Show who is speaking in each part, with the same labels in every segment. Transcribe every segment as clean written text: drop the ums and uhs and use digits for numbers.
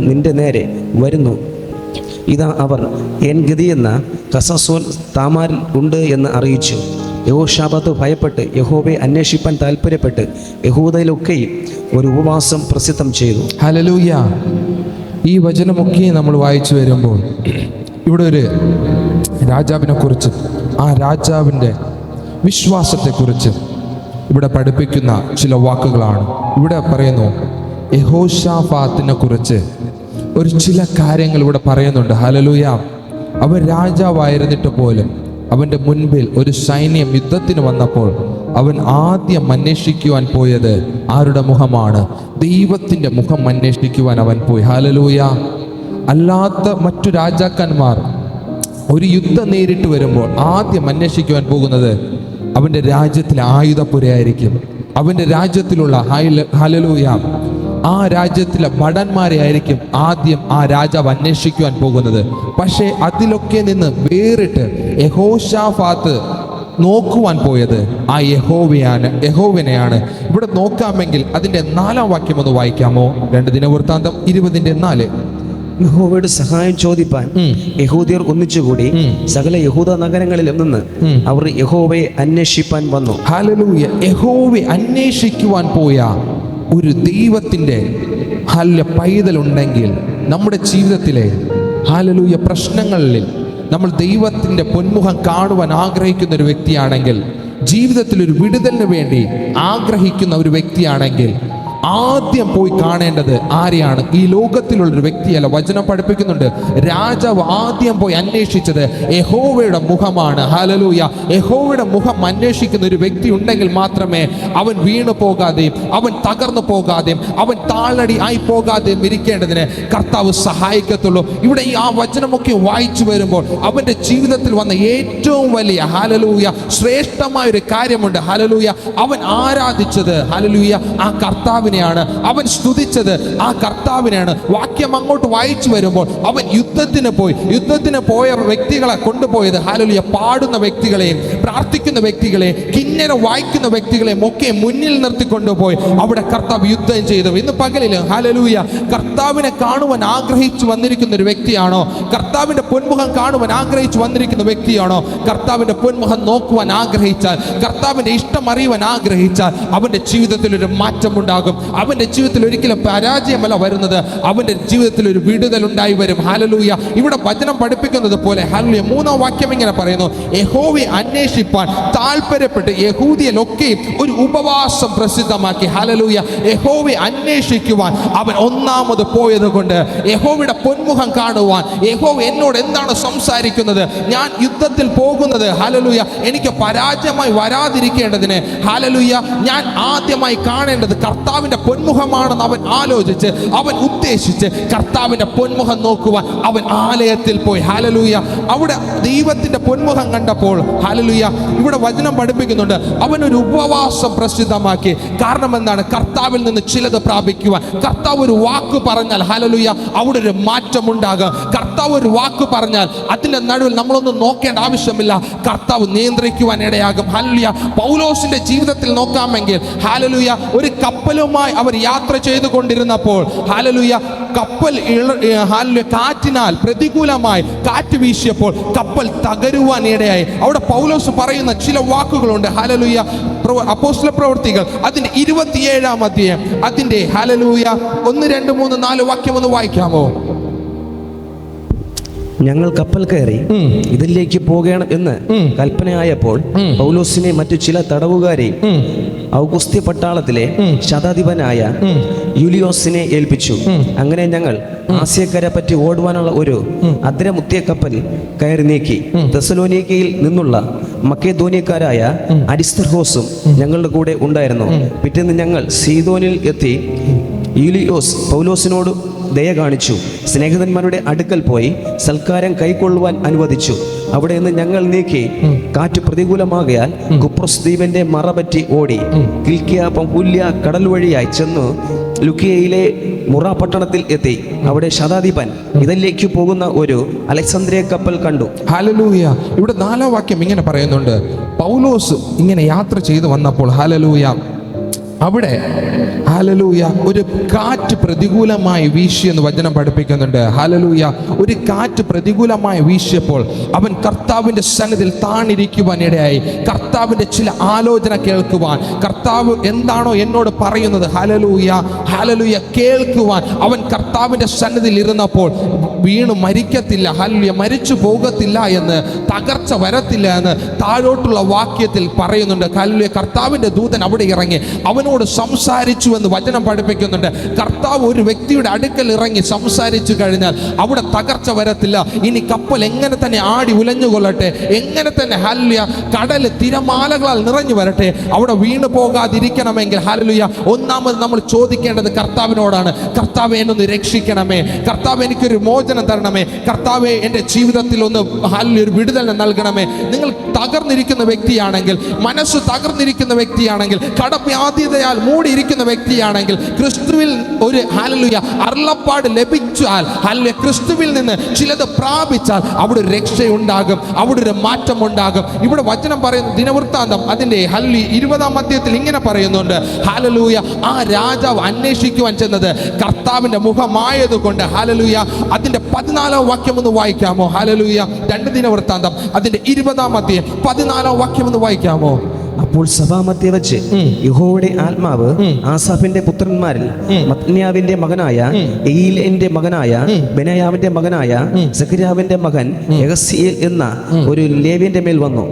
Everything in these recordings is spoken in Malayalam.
Speaker 1: നിന്റെ നേരെ വരുന്നു. ഇതാ അവർ എൻഗതി എന്ന കസസോൻ താമാരിൽ ഉണ്ട് എന്ന് അറിയിച്ചു. യഹോശാഫാത്ത് ഭയപ്പെട്ട് യഹോവയെ അന്വേഷിപ്പാൻ താല്പര്യപ്പെട്ട് യഹൂദയിലൊക്കെയും ഒരു ഉപവാസം പ്രസിദ്ധം ചെയ്തു.
Speaker 2: ഹല്ലേലൂയ. ഈ വചനമൊക്കെ നമ്മൾ വായിച്ചു വരുമ്പോൾ ഇവിടെ ഒരു രാജാവിനെ കുറിച്ച്, ആ രാജാവിൻ്റെ വിശ്വാസത്തെക്കുറിച്ച് ഇവിടെ പഠിപ്പിക്കുന്ന ചില വാക്കുകളാണ്. ഇവിടെ പറയുന്നു യഹോശാഫാത്തിനെ കുറിച്ച് ഒരു ചില കാര്യങ്ങൾ ഇവിടെ പറയുന്നുണ്ട്. ഹല്ലേലൂയ. അവൻ രാജാവായിരുന്നിട്ട് പോലും അവൻ്റെ മുൻപിൽ ഒരു സൈന്യം യുദ്ധത്തിന് വന്നപ്പോൾ അവൻ ആദ്യം അന്വേഷിക്കുവാൻ പോയത് ആരുടെ മുഖമാണ്? ദൈവത്തിൻ്റെ മുഖം അന്വേഷിക്കുവാൻ അവൻ പോയി. ഹല്ലേലൂയ. അല്ലാത്ത മറ്റു രാജാക്കന്മാർ ഒരു യുദ്ധം നേരിട്ട് വരുമ്പോൾ ആദ്യം അന്വേഷിക്കുവാൻ പോകുന്നത് അവൻ്റെ രാജ്യത്തിലെ ആയുധപ്പുരയായിരിക്കും. അവൻ്റെ രാജ്യത്തിലുള്ള ഹല്ലേലൂയ ആ രാജ്യത്തിലെ ഭടന്മാരെ ആയിരിക്കും ആദ്യം ആ രാജാവ് അന്വേഷിക്കുവാൻ പോകുന്നത്. പക്ഷേ അതിലൊക്കെ നിന്ന് വേറിട്ട് യഹോശാഫാത്ത് നോക്കുവാൻ പോയത് ആ യഹോവനെയാണ്. ഇവിടെ നോക്കാമെങ്കിൽ അതിൻ്റെ 4-ാം വാക്യം ഒന്ന് വായിക്കാമോ? 2 ദിനവൃത്താന്തം 20:4.
Speaker 1: യഹോവയുടെ സഹായം ചോദിപ്പാൻ യഹൂദിയർ ഒന്നിച്ചുകൂടി സകല യഹൂദ നഗരങ്ങളിലും നിന്ന് അവർ യഹോവയെ അന്വേഷിപ്പാൻ വന്നു.
Speaker 2: ഹല്ലേലൂയ. യഹോവയെ അന്വേഷിക്കുവാൻ പോയ ഒരു ദൈവത്തിൻ്റെ പൈതലുണ്ടെങ്കിൽ നമ്മുടെ ജീവിതത്തിലെ ഹല്ലേലൂയ പ്രശ്നങ്ങളിൽ നമ്മൾ ദൈവത്തിൻ്റെ പൊന്മുഖം കാണുവാൻ ആഗ്രഹിക്കുന്ന ഒരു വ്യക്തിയാണെങ്കിൽ, ജീവിതത്തിൽ ഒരു വിടുതലിന് വേണ്ടി ആഗ്രഹിക്കുന്ന ഒരു വ്യക്തിയാണെങ്കിൽ ആദ്യം പോയി കാണേണ്ടത് ആരെയാണ്? ഈ ലോകത്തിലുള്ളൊരു വ്യക്തിയല്ല. വചനം പഠിപ്പിക്കുന്നുണ്ട് രാജാവ് ആദ്യം പോയി അന്വേഷിച്ചത് യഹോവയുടെ മുഖമാണ്. ഹല്ലേലൂയ. യഹോവയുടെ മുഖം അന്വേഷിക്കുന്ന ഒരു വ്യക്തി ഉണ്ടെങ്കിൽ മാത്രമേ അവൻ വീണു പോകാതെയും അവൻ തകർന്നു പോകാതെയും അവൻ താളടി ആയി പോകാതെയും ഇരിക്കേണ്ടതിന് കർത്താവ് സഹായിക്കത്തുള്ളൂ. ഇവിടെ ഈ ആ വചനമൊക്കെ വായിച്ചു വരുമ്പോൾ അവൻ്റെ ജീവിതത്തിൽ വന്ന ഏറ്റവും വലിയ ഹല്ലേലൂയ ശ്രേഷ്ഠമായ ഒരു കാര്യമുണ്ട്. ഹല്ലേലൂയ. അവൻ ആരാധിച്ചത് ഹല്ലേലൂയ ആ കർത്താവിനെ, അവൻ സ്തുതിച്ചത് ആ കർത്താവിനെയാണ്. വാക്യം അങ്ങോട്ട് വായിച്ചു വരുമ്പോൾ അവൻ യുദ്ധത്തിന് പോയ വ്യക്തികളെ കൊണ്ടുപോയത് ഹല്ലേലൂയ പാടുന്ന വ്യക്തികളെയും പ്രാർത്ഥിക്കുന്ന വ്യക്തികളെയും കിന്നരം വായിക്കുന്ന വ്യക്തികളെയും ഒക്കെ മുന്നിൽ നിർത്തിക്കൊണ്ടുപോയി അവിടെ കർത്താവ് യുദ്ധം ചെയ്തു. ഇന്ന് പകലിൽ ഹല്ലേലൂയ കർത്താവിനെ കാണുവാൻ ആഗ്രഹിച്ചു വന്നിരിക്കുന്ന ഒരു വ്യക്തിയാണോ? കർത്താവിന്റെ പൊന്മുഖം കാണുവാൻ ആഗ്രഹിച്ചു വന്നിരിക്കുന്ന വ്യക്തിയാണോ? കർത്താവിന്റെ പൊന്മുഖം നോക്കുവാൻ ആഗ്രഹിച്ചാൽ, കർത്താവിന്റെ ഇഷ്ടം അറിയുവാൻ ആഗ്രഹിച്ചാൽ അവന്റെ ജീവിതത്തിൽ ഒരു മാറ്റമുണ്ടാകും. അവന്റെ ജീവിതത്തിൽ ഒരിക്കലും പരാജയമല്ല വരുന്നത്, അവന്റെ ജീവിതത്തിൽ ഒരു വിടുതൽ ഉണ്ടായി വരും. ഹല്ലേലൂയ. ഇവിടെ വചനം പഠിപ്പിക്കുന്നത് പോലെ ഹല്ലേലൂയ 3-ാം വാക്യം ഇങ്ങനെ പറയുന്നു, യഹോവയെ അന്വേഷിപ്പാൻ താല്പര്യപ്പെട്ട് യഹൂദിയയിലൊക്കെയും ഒരു ഉപവാസം പ്രസിദ്ധമാക്കി. ഹല്ലേലൂയ. യഹോവയെ അന്വേഷിക്കുവാൻ അവൻ ഒന്നാമത് പോയത് കൊണ്ട് യഹോവയുടെ പൊന്മുഖം കാണുവാൻ, യഹോവ എന്നോട് എന്താണ് സംസാരിക്കുന്നത്, ഞാൻ യുദ്ധത്തിൽ പോകുന്നത് ഹല്ലേലൂയ എനിക്ക് പരാജയമായി വരാതിരിക്കേണ്ടതിന് ഹല്ലേലൂയ ഞാൻ ആദ്യമായി കാണേണ്ടത് കർത്താവിന്റെ പൊന്മുഖമാണെന്ന് അവൻ ആലോചിച്ച് അവൻ ഉദ്ദേശിച്ച് കർത്താവിന്റെ പൊന്മുഖം നോക്കുവാൻ അവൻ ആലയത്തിൽ പോയി. ഹല്ലേലൂയ. അവിടെ ദൈവത്തിന്റെ പൊന്മുഖം കണ്ടപ്പോൾ ഹല്ലേലൂയ ഇവിടെ വചനം പഠിപ്പിക്കുന്നുണ്ട് അവൻ ഒരു ഉപവാസം പ്രസിദ്ധമാക്കി. കാരണം എന്താണ്? കർത്താവിൽ നിന്ന് ചിലത് പ്രാപിക്കുവാൻ. കർത്താവ് ഒരു വാക്ക് പറഞ്ഞാൽ ഹല്ലേലൂയ അവിടെ ഒരു മാറ്റം ഉണ്ടാകും. കർത്താവ് ഒരു വാക്ക് പറഞ്ഞാൽ അതിന്റെ നടുവിൽ നമ്മളൊന്നും നോക്കേണ്ട ആവശ്യമില്ല, കർത്താവ് നിയന്ത്രിക്കുവാൻ ഇടയാകും. ഹല്ലേലൂയ. പൗലോസിന്റെ ജീവിതത്തിൽ നോക്കാമെങ്കിൽ ഹല്ലേലൂയ ഒരു കപ്പലുമായി അവർ യാത്ര ചെയ്തുകൊണ്ടിരുന്നപ്പോൾ ഹല്ലേലൂയ കപ്പൽ കാറ്റിനാൽ പ്രതികൂലമായി കാറ്റ് വീശിയപ്പോൾ കപ്പൽ തകരുവാൻ ഇടയായി. അവിടെ പൗലോസ് പറയുന്ന ചില വാക്കുകളുണ്ട്. ഹല്ലേലൂയ അപ്പോസ്തല പ്രവൃത്തികൾ അതിന്റെ 27-ാം അധ്യായം അതിന്റെ ഹല്ലേലൂയ 1, 2, 3, 4 വാക്യം ഒന്ന് വായിക്കാമോ?
Speaker 1: ഞങ്ങൾ കപ്പൽ കയറി ഇതിലേക്ക് പോകണം എന്ന് കൽപ്പനയായപ്പോൾ പൗലോസിനെ മറ്റു ചില തടവുകാരെയും ഔഗുസ്ത്യ പട്ടാളത്തിലെ ശതാധിപനായ യൂലിയോസിനെ ഏൽപ്പിച്ചു. അങ്ങനെ ഞങ്ങൾ ആസ്യക്കര പറ്റി ഓടുവാനുള്ള ഒരു അദ്രമുത്തിയ കപ്പൽ കയറി നീക്കി. തെസലോനിക്കയിൽ നിന്നുള്ള മക്കെദോനിയക്കാരായ അരിസ്തർഹോസും ഞങ്ങളുടെ കൂടെ ഉണ്ടായിരുന്നു. പിറ്റേന്ന് ഞങ്ങൾ സീദോനിൽ എത്തി. യൂലിയോസ് പൗലോസിനോട് ദയ കാണിച്ചു. സ്നേഹിതന്മാരുടെ അടുക്കൽ പോയി സൽക്കാരം കൈക്കൊള്ളുവാൻ അനുവദിച്ചു. അവിടെ നിന്ന് ഞങ്ങൾ നീക്കി കാറ്റ് പ്രതികൂലമാകയാൽ കുപ്രസ് ദ്വീപിന്റെ മറപറ്റി ഓടി കിൽക്കിയ പംഫൂല്യ കടൽ വഴിയായി ചെന്നു ലുക്കിയയിലെ മുറ പട്ടണത്തിൽ എത്തി. അവിടെ ശതാധിപൻ ഇതിലേക്ക് പോകുന്ന ഒരു അലക്സാന്ദ്രിയ കപ്പൽ കണ്ടു.
Speaker 2: ഹല്ലേലൂയ. ഇവിടെ 4-ാം വാക്യം ഇങ്ങനെ പറയുന്നുണ്ട്, പൗലോസ് ഇങ്ങനെ യാത്ര ചെയ്തു വന്നപ്പോൾ ഹല്ലേലൂയ അവിടെ ഹല്ലേലൂയ, ഒരു കാറ്റ് പ്രതികൂലമായി വീശിയെന്ന് വചനം പഠിപ്പിക്കുന്നുണ്ട്. ഹല്ലേലൂയ, ഒരു കാറ്റ് പ്രതികൂലമായി വീശിയപ്പോൾ അവൻ കർത്താവിൻ്റെ സന്നിധിയിൽ താണിരിക്കുവാൻ ഇടയായി. കർത്താവിൻ്റെ ചില ആലോചന കേൾക്കുവാൻ, കർത്താവ് എന്താണോ എന്നോട് പറയുന്നത്, ഹല്ലേലൂയ ഹല്ലേലൂയ, കേൾക്കുവാൻ അവൻ കർത്താവിൻ്റെ സന്നിധിയിൽ ഇരുന്നപ്പോൾ വീണ് മരിക്കത്തില്ല, ഹല്ലേലൂയ, മരിച്ചു പോകത്തില്ല എന്ന്, തകർച്ച വരത്തില്ല എന്ന് താഴോട്ടുള്ള വാക്യത്തിൽ പറയുന്നുണ്ട്. ഹല്ലേലൂയ, കർത്താവിൻ്റെ ദൂതൻ അവിടെ ഇറങ്ങി അവനോട് സംസാരിച്ചു എന്ന് വചനം പഠിപ്പിക്കുന്നുണ്ട്. കർത്താവ് ഒരു വ്യക്തിയുടെ അടുക്കൽ ഇറങ്ങി സംസാരിച്ചു കഴിഞ്ഞാൽ അവിടെ തകർച്ച വരത്തില്ല. ഇനി കപ്പൽ എങ്ങനെ തന്നെ ആടി ഉലഞ്ഞുകൊള്ളട്ടെ, എങ്ങനെ തന്നെ ഹല്ലേലൂയ കടൽ തിരമാലകളാൽ നിറഞ്ഞു വരട്ടെ, അവിടെ വീണു പോകാതിരിക്കണമെങ്കിൽ ഹല്ലേലൂയ ഒന്നാമത് നമ്മൾ ചോദിക്കേണ്ടത് കർത്താവിനോടാണ്. കർത്താവേ, എന്നൊന്ന് രക്ഷിക്കണമേ, കർത്താവ് എനിക്കൊരു മോചനം തരണമേ, കർത്താവെ എൻ്റെ ജീവിതത്തിൽ ഒന്ന് ഹല്ലേലൂയ ഒരു വിടുതൽ നൽകണമേ. നിങ്ങൾ തകർന്നിരിക്കുന്ന വ്യക്തിയാണെങ്കിൽ, മനസ്സ് തകർന്നിരിക്കുന്ന വ്യക്തിയാണെങ്കിൽ, കടബാധ്യതയാൽ മൂടിയിരിക്കുന്ന വ്യക്തിയാണെങ്കിൽ, ക്രിസ്തുവിൽ ഒരു ഹല്ലേലൂയ അരുളപ്പാട് ലഭിച്ചാൽ, ഹല്ലേലൂയ ക്രിസ്തുവിൽ നിന്ന് ചിലത് പ്രാപിച്ചാൽ അവിടെ ഒരു രക്ഷയുണ്ടാകും, അവിടെ ഒരു മാറ്റം ഉണ്ടാകും. ഇവിടെ വചനം പറയുന്ന ദിനവൃത്താന്തം അതിൻ്റെ ഹല്ലേലൂയ 20-ാം അധ്യായത്തിൽ ഇങ്ങനെ പറയുന്നുണ്ട്. ഹല്ലേലൂയ, ആ രാജാവ് അന്വേഷിക്കുവാൻ ചെന്നത് കർത്താവിൻ്റെ മുഖമായതുകൊണ്ട്. ഹല്ലേലൂയ, അതിൻ്റെ 14-ാം വാക്യം ഒന്ന് വായിക്കാമോ? ഹല്ലേലൂയ, 2 ദിനവൃത്താന്തം അതിൻ്റെ 20-ാം അധ്യായം 14-ാം വാക്യം ഒന്ന് വായിക്കാമോ?
Speaker 1: അപ്പോൾ സഭാമധ്യേ വെച്ച് യഹോവയുടെ ആത്മാവ് ആസാഫിന്റെ പുത്രന്മാരിൽ മത്ന്യാവിന്റെ മകനായ എയീലിന്റെ മകനായ ബെനായാവിന്റെ മകനായ സഖര്യാവിന്റെ മകൻ യഹസീയേൽ എന്ന ഒരു ലേവ്യന്റെ മേൽ വന്നു.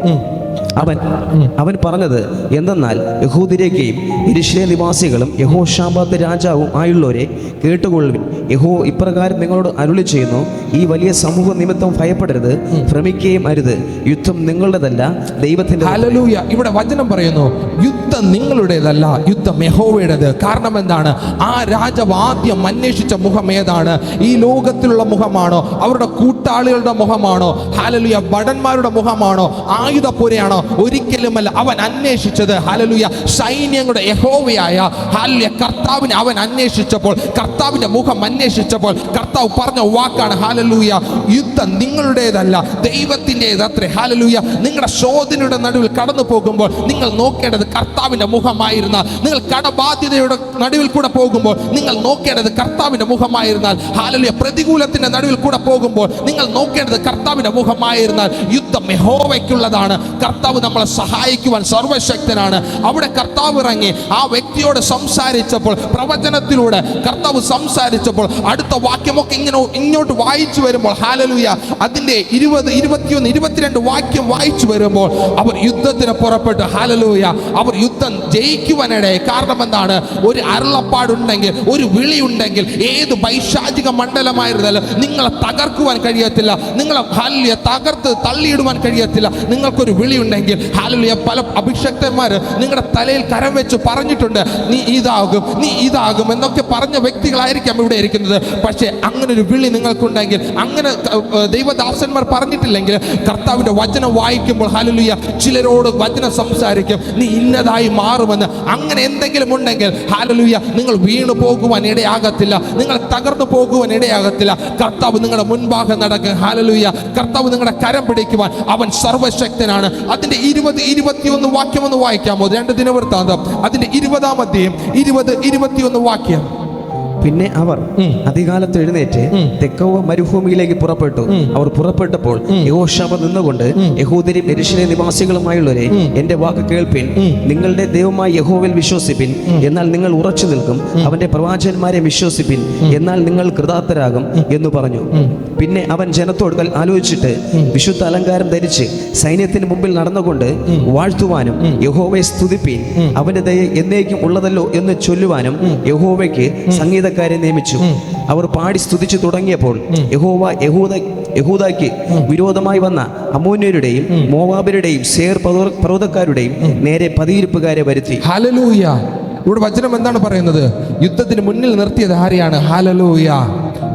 Speaker 1: അവൻ പറഞ്ഞത് എന്തെന്നാൽ, യഹൂദരേക്കെയും യെരൂശലേം നിവാസികളും യഹോശാഫാത്ത് രാജാവും ആയുള്ളവരെ കേട്ടുകൊള്ളുവിൻ. യഹോ ഇപ്രകാരം നിങ്ങളോട് അരുളി ചെയ്യുന്നു, ഈ വലിയ സമൂഹ നിമിത്തം ഭയപ്പെടരുത്, ഭ്രമിക്കുകയും അരുത്. യുദ്ധം നിങ്ങളുടേതല്ല, ദൈവത്തിന്റെ.
Speaker 2: ഹല്ലേലൂയ, ഇവിടെ വചനം പറയുന്നു, യുദ്ധം നിങ്ങളുടേതല്ല, യുദ്ധം യഹോവയുടേത്. കാരണം എന്താണ്? ആ രാജാവ് ആദ്യം അന്വേഷിച്ച മുഖം ഏതാണ്? ഈ ലോകത്തിലുള്ള മുഖമാണോ? അവരുടെ കൂട്ടാളികളുടെ മുഖമാണോ? ഹല്ലേലൂയ, ഭടന്മാരുടെ മുഖമാണോ? ആയുധപ്പുരയാണോ? ഒരിക്കലുമല്ല. അവൻ അന്വേഷിച്ചത് ഹല്ലേലൂയ സൈന്യങ്ങളുടെ യഹോവയായ ഹല്ലേലൂയ കർത്താവിനെ അവൻ അന്വേഷിച്ചപ്പോൾ, കർത്താവിന്റെ മുഖം അന്വേഷിച്ചപ്പോൾ കർത്താവ് പറഞ്ഞ വാക്കാണ് ഹല്ലേലൂയ, യുദ്ധം നിങ്ങളുടേതല്ല, ദൈവത്തിൻ്റെതത്രേ. ഹല്ലേലൂയ, നിങ്ങളുടെ ശോധനയുടെ നടുവിൽ കടന്നു പോകുമ്പോൾ നിങ്ങൾ നോക്കേണ്ടത് കർത്താവിന്റെ മുഖമായിരുന്നാൽ, നിങ്ങൾ കടബാധ്യതയുടെ നടുവിൽ കൂടെ പോകുമ്പോൾ നിങ്ങൾ നോക്കേണ്ടത് കർത്താവിന്റെ മുഖമായിരുന്നാൽ, ഹല്ലേലൂയ പ്രതികൂലത്തിന്റെ നടുവിൽ കൂടെ പോകുമ്പോൾ നിങ്ങൾ നോക്കേണ്ടത് കർത്താവിന്റെ മുഖമായിരുന്നാൽ, യുദ്ധം യഹോവയ്ക്കുള്ളതാണ്. കർത്താവ് നമ്മളെ സഹായിക്കുവാൻ സർവശക്തനാണ്. അവിടെ കർത്താവ് ഇറങ്ങി ആ വ്യക്തിയോട് സംസാരിച്ചപ്പോൾ, പ്രവചനത്തിലൂടെ കർത്താവ് സംസാരിച്ചപ്പോൾ, അടുത്ത വാക്യമൊക്കെ ഇങ്ങോട്ട് വായിച്ചു വരുമ്പോൾ, ഹല്ലേലൂയ അതിന്റെ 20, 21, 22 വാക്യം വായിച്ചു വരുമ്പോൾ അവർ യുദ്ധത്തിന് പുറപ്പെട്ടു. ഹല്ലേലൂയ, അവർ യുദ്ധം ജയിക്കുവാനിടയായി. കാരണം എന്താണ്? ഒരു അരുളപ്പാടുണ്ടെങ്കിൽ, ഒരു വിളിയുണ്ടെങ്കിൽ, ഏത് പൈശാചിക മണ്ഡലമായിരുന്നാലും നിങ്ങളെ തകർക്കുവാൻ കഴിയത്തില്ല, നിങ്ങളെ ഹല്ലേലൂയ തകർത്ത് തള്ളിയിടുവാൻ കഴിയത്തില്ല. നിങ്ങൾക്കൊരു വിളിയുണ്ടെങ്കിൽ ഹല്ലേലൂയ, പല അഭിഷക്തന്മാർ നിങ്ങളുടെ തലയിൽ കരം വെച്ച് പറഞ്ഞിട്ടുണ്ട്, നീ ഇതാകും, നീ ഇതാകും എന്നൊക്കെ പറഞ്ഞ വ്യക്തികളായിരിക്കാം ഇവിടെ ഇരിക്കുന്നത്. പക്ഷേ അങ്ങനെ ഒരു വിളി നിങ്ങൾക്കുണ്ടെങ്കിൽ, അങ്ങനെ ദൈവദാസന്മാർ പറഞ്ഞിട്ടില്ലെങ്കിൽ, കർത്താവിന്റെ വചനം വായിക്കുമ്പോൾ ഹല്ലേലൂയ ചിലരോട് വചനം സംസാരിക്കും, നീ ഇന്നതായി മാറുമെന്ന്. അങ്ങനെ എന്തെങ്കിലും ഉണ്ടെങ്കിൽ ഹല്ലേലൂയ നിങ്ങൾ വീണു പോകുവാൻ ഇടയാകത്തില്ല, നിങ്ങൾ തകർന്നു പോകുവാൻ ഇടയാകത്തില്ല. കർത്താവ് നിങ്ങളുടെ മുൻപാകെ നടക്കും. ഹല്ലേലൂയ, കർത്താവ് നിങ്ങളുടെ കരം പിടിക്കുവാൻ അവൻ സർവശക്തനാണ്. അതിന്റെ 20, 21 വാക്യം ഒന്ന് വായിക്കാമോ? 2 ദിനവൃത്താന്തം അതിന്റെ 20-ാം അധ്യായം 20, 21 വാക്യം.
Speaker 1: പിന്നെ അവർ അധികാലത്ത് എഴുന്നേറ്റ് തെക്കോവ മരുഭൂമിയിലേക്ക് പുറപ്പെട്ടു. അവർ പുറപ്പെട്ടപ്പോൾ യഹോശാഫാത്ത് നിന്നുകൊണ്ട്, യഹൂദരും യെരൂശലേം നിവാസികളുമായുള്ളവരെ, എന്റെ വാക്ക് കേൾപ്പിൻ, നിങ്ങളുടെ ദൈവമായ യഹോവയിൽ വിശ്വസിപ്പിൻ, എന്നാൽ നിങ്ങൾ ഉറച്ചു നിൽക്കും. അവന്റെ പ്രവാചകന്മാരെ വിശ്വസിപ്പിൻ, എന്നാൽ നിങ്ങൾ കൃതാർത്ഥരാകും എന്ന് പറഞ്ഞു. പിന്നെ അവൻ ജനത്തോട് ആലോചിച്ചിട്ട് വിശുദ്ധ അലങ്കാരം ധരിച്ച് സൈന്യത്തിന് മുമ്പിൽ നടന്നുകൊണ്ട് വാഴ്ത്തുവാനും യഹോവയെ സ്തുതിപ്പീൻ, അവന്റെ ദയ എന്നേക്കും ഉള്ളതല്ലോ എന്ന് ചൊല്ലുവാനും യഹോവയ്ക്ക് സംഗീതക്കാരെ നിയമിച്ചു. അവർ പാടി സ്തുതിച്ചു തുടങ്ങിയപ്പോൾ യഹോവ യഹൂദയ്ക്ക് വിരോധമായി വന്ന അമ്മോന്യരുടെയും മോവാബരുടെയും സേർ പർവ്വതക്കാരുടെയും നേരെ പതിയിരിപ്പുകാരെ വരുത്തി.
Speaker 2: ഹല്ലേലൂയ, ഇവിടെ വചനം എന്താണ് പറയുന്നത്? യുദ്ധത്തിന് മുന്നിൽ നിർത്തിയത് ആരെയാണ്? ഹല്ലേലൂയ,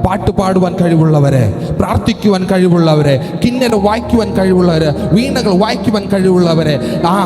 Speaker 2: പാട്ട് പാടുവാൻ കഴിവുള്ളവരെ, പ്രാർത്ഥിക്കുവാൻ കഴിവുള്ളവരെ, കിന്നര വായിക്കുവാൻ കഴിവുള്ളവരെ, വീണകൾ വായിക്കുവാൻ കഴിവുള്ളവരെ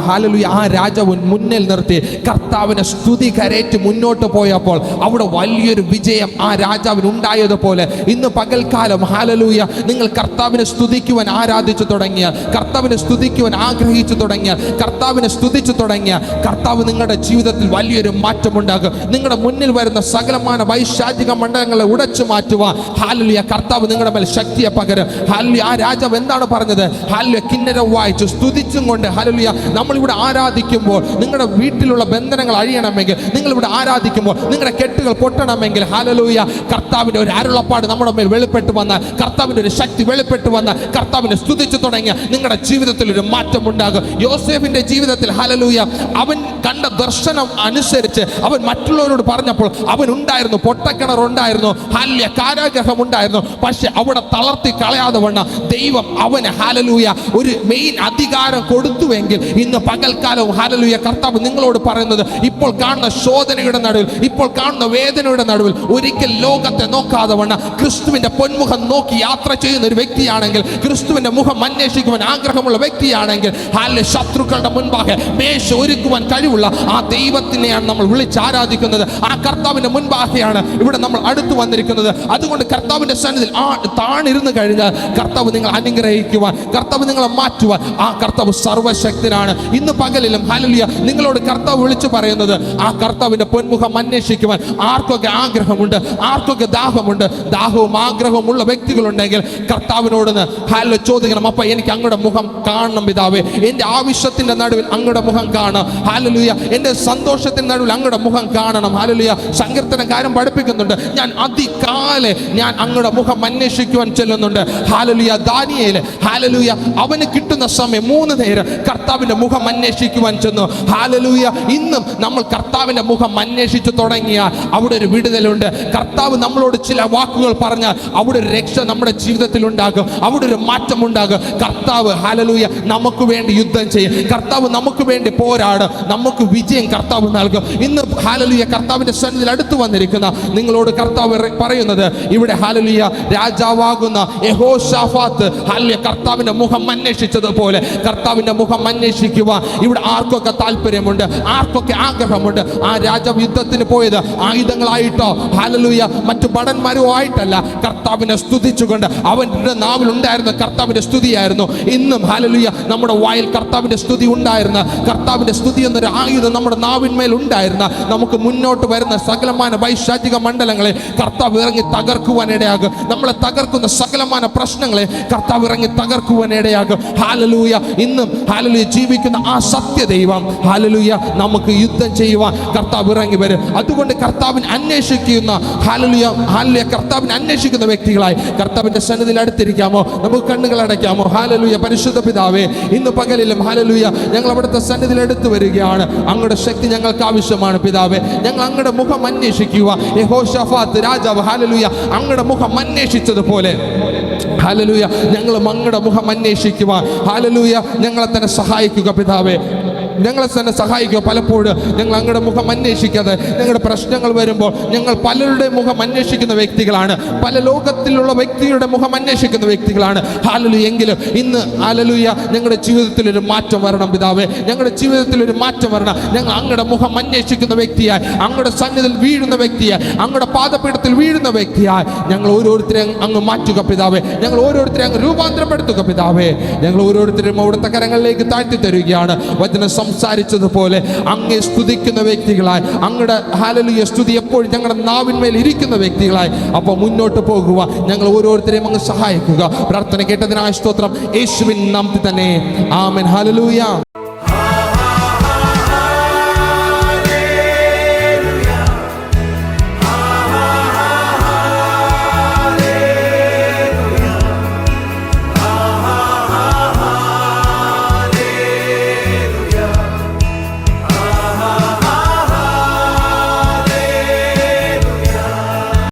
Speaker 2: ഹല്ലേലൂയ ആ രാജാവ് മുന്നിൽ നിർത്തി കർത്താവിനെ സ്തുതി കരേറ്റ് മുന്നോട്ട് പോയപ്പോൾ അവിടെ വലിയൊരു വിജയം ആ രാജാവിന് ഉണ്ടായതുപോലെ ഇന്ന് പകൽക്കാലം ഹല്ലേലൂയ നിങ്ങൾ കർത്താവിനെ സ്തുതിക്കുവാൻ ആരാധിച്ചു തുടങ്ങിയ, കർത്താവിനെ സ്തുതിക്കുവാൻ ആഗ്രഹിച്ചു തുടങ്ങിയ, കർത്താവിനെ സ്തുതിച്ചു തുടങ്ങിയ കർത്താവ് നിങ്ങളുടെ ജീവിതത്തിൽ വലിയൊരു മാറ്റമുണ്ടാകും. നിങ്ങളുടെ മുന്നിൽ വരുന്ന സകലമായ വൈശാചിക മണ്ഡലങ്ങളെ ഉടച്ചു മാറ്റുവാൻ ഹല്ലേലൂയ കർത്താവ് നിങ്ങളുടെ മേൽ ശക്തിയെ പകരും. ഹല്ലേലൂയ ആ രാജാവ് എന്താണ് പറഞ്ഞത്? ഹല്ലേലൂയ കിന്നരം വായിച്ചു സ്തുതിച്ചും കൊണ്ട് ഹല്ലേലൂയ നമ്മളിവിടെ ആരാധിക്കുമ്പോൾ നിങ്ങളുടെ വീട്ടിലുള്ള ബന്ധനങ്ങൾ അഴിയണമെങ്കിൽ, നിങ്ങളിവിടെ ആരാധിക്കുമ്പോൾ നിങ്ങളുടെ കെട്ടുകൾ പൊട്ടണമെങ്കിൽ ഹല്ലേലൂയ കർത്താവിന്റെ ഒരു അരുളപ്പാട് നമ്മുടെ മേൽ വെളിപ്പെട്ടു വന്നാൽ, കർത്താവിന്റെ ഒരു ശക്തി വെളിപ്പെട്ടു വന്നാൽ, കർത്താവിനെ സ്തുതിച്ചു തുടങ്ങിയ നിങ്ങളുടെ ജീവിതത്തിൽ ഒരു മാറ്റം ഉണ്ടാകും. യോസേഫിന്റെ ജീവിതത്തിൽ ഹല്ലേലൂയ അവൻ കണ്ട ദർശനം അനുസരിച്ച് അവൻ മറ്റുള്ളവരോട് പറഞ്ഞപ്പോൾ അവൻ ഉണ്ടായിരുന്നു, പൊട്ടക്കിണർ ഉണ്ടായിരുന്നു, ഹല്ലേലൂയ കാരാഗ്രഹം ഉണ്ടായിരുന്നു. പക്ഷെ അവിടെ തളർത്തി കളയാതെ വണ്ണം ദൈവം അവന് ഹല്ലേലൂയ ഒരു മെയിൻ അധികാരം കൊടുത്തുവെങ്കിൽ ഇന്ന് പകൽക്കാലവും ഹല്ലേലൂയ കർത്താവ് നിങ്ങളോട് പറയുന്നത്, ഇപ്പോൾ കാണുന്ന ശോധനയുടെ നടുവിൽ, ഇപ്പോൾ കാണുന്ന വേദനയുടെ നടുവിൽ ഒരിക്കൽ ലോകത്തെ നോക്കാതെ വണ്ണം ക്രിസ്തുവിന്റെ പൊന്മുഖം നോക്കി യാത്ര ചെയ്യുന്ന ഒരു വ്യക്തിയാണെങ്കിൽ, ക്രിസ്തുവിന്റെ മുഖം അന്വേഷിക്കുവാൻ ആഗ്രഹമുള്ള വ്യക്തിയാണെങ്കിൽ ഹല്ലേലൂയ ശത്രുക്കളുടെ മുൻപാകെ മേശ ഒരുക്കുവാൻ കഴിവുള്ള ആ ദൈവത്തിനെയാണ് നമ്മൾ വിളിച്ചാരാധിക്കുന്നത്. ആ കർത്താവിന്റെ മുൻപാകെയാണ് ഇവിടെ നമ്മൾ അടുത്തു വന്നിരിക്കുന്നത്. അതുകൊണ്ട് കർത്താവിന്റെ സന്നിധിയിൽ താണിരുന്ന് കഴിഞ്ഞാൽ കർത്താവ് നിങ്ങൾ അനുഗ്രഹിക്കുവാൻ, കർത്താവ് നിങ്ങളെ മാറ്റുവാൻ ആ കർത്താവ് സർവശക്തനാണ്. ഇന്ന് പകലിലും ഹല്ലേലൂയ നിങ്ങളോട് കർത്താവ് വിളിച്ചു പറയുന്നത്, ആ കർത്താവിന്റെ പൊന്മുഖം അന്വേഷിക്കുവാൻ ആർക്കൊക്കെ ആഗ്രഹമുണ്ട്, ആർക്കൊക്കെ ദാഹമുണ്ട്, ദാഹവും ആഗ്രഹവും ഉള്ള വ്യക്തികളുണ്ടെങ്കിൽ കർത്താവിനോട് ഹല്ലേലൂയ ചോദിക്കണം, അപ്പ എനിക്ക് അങ്ങയുടെ മുഖം കാണണം പിതാവേ, എൻ്റെ ആവശ്യത്തിന്റെ നടുവിൽ അങ്ങയുടെ മുഖം കാണണം, ഹല്ലേലൂയ എൻ്റെ സന്തോഷത്തിന്റെ നടുവിൽ അങ്ങയുടെ മുഖം കാണണം. ഹല്ലേലൂയ സങ്കീർത്തനക്കാരൻ പഠിപ്പിക്കുന്നുണ്ട്, ഞാൻ അതികാലെ ഞാൻ അങ്ങയുടെ മുഖം അന്വേഷിക്കുവാൻ ചെല്ലുന്നുണ്ട്. ഹല്ലേലൂയ ദാനിയേൽ ഹല്ലേലൂയ അവന് കിട്ടുന്ന സമയം 3 നേരം കർത്താവിന്റെ മുഖം അന്വേഷിക്കുവാൻ ചെന്നു. ഹല്ലേലൂയ ഇന്നും നമ്മൾ കർത്താവിന്റെ മുഖം അന്വേഷിച്ചു തുടങ്ങിയാൽ അവിടെ ഒരു വിടുതലുണ്ട്. കർത്താവ് നമ്മളോട് ചില വാക്കുകൾ പറഞ്ഞാൽ അവിടെ ഒരു രക്ഷ നമ്മുടെ ജീവിതത്തിൽ ഉണ്ടാകും, അവിടെ ഒരു മാറ്റം ഉണ്ടാകും. കർത്താവ് ഹല്ലേലൂയ നമുക്ക് വേണ്ടി യുദ്ധം ചെയ്യും, കർത്താവ് നമുക്ക് വേണ്ടി പോരാടും, നമുക്ക് വിജയം കർത്താവ് നൽകും. ഇന്ന് ഹല്ലേലൂയ കർത്താവിന്റെ സന്നിധിയിൽ അടുത്ത് വന്നിരിക്കുന്ന നിങ്ങളോട് കർത്താവ് പറയുന്നത്, ഇവിടെ ഹല്ലേലൂയ രാജാവാകുന്ന യഹോശാഫാത്ത് ഹല്ലേലൂയ കർത്താവിന്റെ മുഖം അന്വേഷിച്ചതുപോലെ കർത്താവിന്റെ മുഖം അന്വേഷിക്കുക. ഇവിടെ ആർക്കൊക്കെ താല്പര്യമുണ്ട്, ആർക്കൊക്കെ ആഗ്രഹമുണ്ട്, ആ രാജാവ് യുദ്ധത്തിന് പോയത് ആയുധങ്ങളായിട്ടോ ഹല്ലേലൂയ മറ്റു ഭടന്മാരോ ആയിട്ടല്ല, കർത്താവിനെ സ്തുതിച്ചുകൊണ്ട് അവന്റെ നാവിൽ ഉണ്ടായിരുന്ന കർത്താവിന്റെ സ്തുതിയായിരുന്നു. ഇന്നും ഹല്ലേലൂയ നമ്മുടെ വായിൽ കർത്താവിന്റെ സ്തുതി ഉണ്ടായിരുന്ന, കർത്താവിന്റെ സ്തുതി എന്നൊരു ആയുധം നമ്മുടെ നാവിന്മേൽ ഉണ്ടായിരുന്ന, നമുക്ക് മുന്നോട്ട് വരുന്ന സകലമായ വൈശാചിക മണ്ഡലങ്ങളെ കർത്താവ് ഇറങ്ങി തകർക്കുവാൻ ഇടയാകും. നമ്മളെ തകർക്കുന്ന സകലമായ പ്രശ്നങ്ങളെ കർത്താവ് ഇറങ്ങി തകർക്കുവാൻ ഇടയാകും. ഹല്ലേലൂയ ഇന്നും ഹല്ലേലൂയ ജീവിക്കുന്ന ആ സത്യദൈവം ഹല്ലേലൂയ നമുക്ക് യുദ്ധം ചെയ്യുവാൻ കർത്താവ് ഇറങ്ങി വരും. അതുകൊണ്ട് കർത്താവിനെ അന്വേഷിക്കുന്ന ഹല്ലേലൂയ ഹല്ലേലൂയ കർത്താവിനെ അന്വേഷിക്കുന്ന വ്യക്തികളായി കർത്താവിന്റെ സന്നിധിയിൽ അടുത്തിരിക്കാമോ? നമുക്ക് കണ്ണുകൾ അടയ്ക്കാമോ? ഹല്ലേലൂയ പരിശുദ്ധ പിതാവേ, ഇന്ന് പകലിലും ഹല്ലേലൂയ ഞങ്ങൾ അവിടുത്തെ സന്നിധിയിൽ എടുത്തു വരികയാണ്. അങ്ങയുടെ ശക്തി ഞങ്ങൾക്ക് ആവശ്യമാണ് പിതാവേ. ഞങ്ങൾ അങ്ങയുടെ മുഖം അന്വേഷിക്കുക. യഹോശാഫാത്ത് രാജാവ് ഹല്ലേലൂയ അങ്ങയുടെ മുഖം അന്വേഷിച്ചതുപോലെ ഹല്ലേലൂയ ഞങ്ങളും അങ്ങയുടെ മുഖം അന്വേഷിക്കുക. ഹല്ലേലൂയ ഞങ്ങളെ തന്നെ സഹായിക്കുക പിതാവേ, ഞങ്ങളെ തന്നെ സഹായിക്കുക. പലപ്പോഴും ഞങ്ങൾ അങ്ങയുടെ മുഖം അന്വേഷിക്കാതെ ഞങ്ങളുടെ പ്രശ്നങ്ങൾ വരുമ്പോൾ ഞങ്ങൾ പലരുടെ മുഖം അന്വേഷിക്കുന്ന വ്യക്തികളാണ്, പല ലോകത്തിലുള്ള വ്യക്തിയുടെ മുഖം അന്വേഷിക്കുന്ന വ്യക്തികളാണ്. ഹല്ലേലൂയ എങ്കിലും ഇന്ന് ഹല്ലേലൂയ ഞങ്ങളുടെ ജീവിതത്തിൽ ഒരു മാറ്റം വരണം പിതാവേ, ഞങ്ങളുടെ ജീവിതത്തിൽ ഒരു മാറ്റം വരണം. ഞങ്ങൾ അങ്ങയുടെ മുഖം അന്വേഷിക്കുന്ന വ്യക്തിയായി, അങ്ങയുടെ സന്നിധിയിൽ വീഴുന്ന വ്യക്തിയായി, അങ്ങയുടെ പാദപീഠത്തിൽ വീഴുന്ന വ്യക്തിയായി ഞങ്ങൾ ഓരോരുത്തരെയും അങ്ങ് മാറ്റുക പിതാവേ. ഞങ്ങൾ ഓരോരുത്തരെയും അങ്ങ് രൂപാന്തരപ്പെടുത്തുക പിതാവേ. ഞങ്ങൾ ഓരോരുത്തരും അവിടുത്തെ കരങ്ങളിലേക്ക് താഴ്ത്തി തരികയാണ്. വചനം സംസാരിച്ചതുപോലെ അങ്ങേ സ്തുതിക്കുന്ന വ്യക്തികളായി, അങ്ങയുടെ ഹല്ലേലൂയ സ്തുതി എപ്പോഴും ഞങ്ങളുടെ നാവിന്മേൽ ഇരിക്കുന്ന വ്യക്തികളായി അപ്പോൾ മുന്നോട്ട് പോകുക. ഞങ്ങൾ ഓരോരുത്തരെയും അങ്ങ് സഹായിക്കുക. പ്രാർത്ഥന കേട്ടതിനായ സ്തോത്രം. യേശുവിൻ നാമത്തിൽ തന്നെ ആമേൻ. ഹല്ലേലൂയ.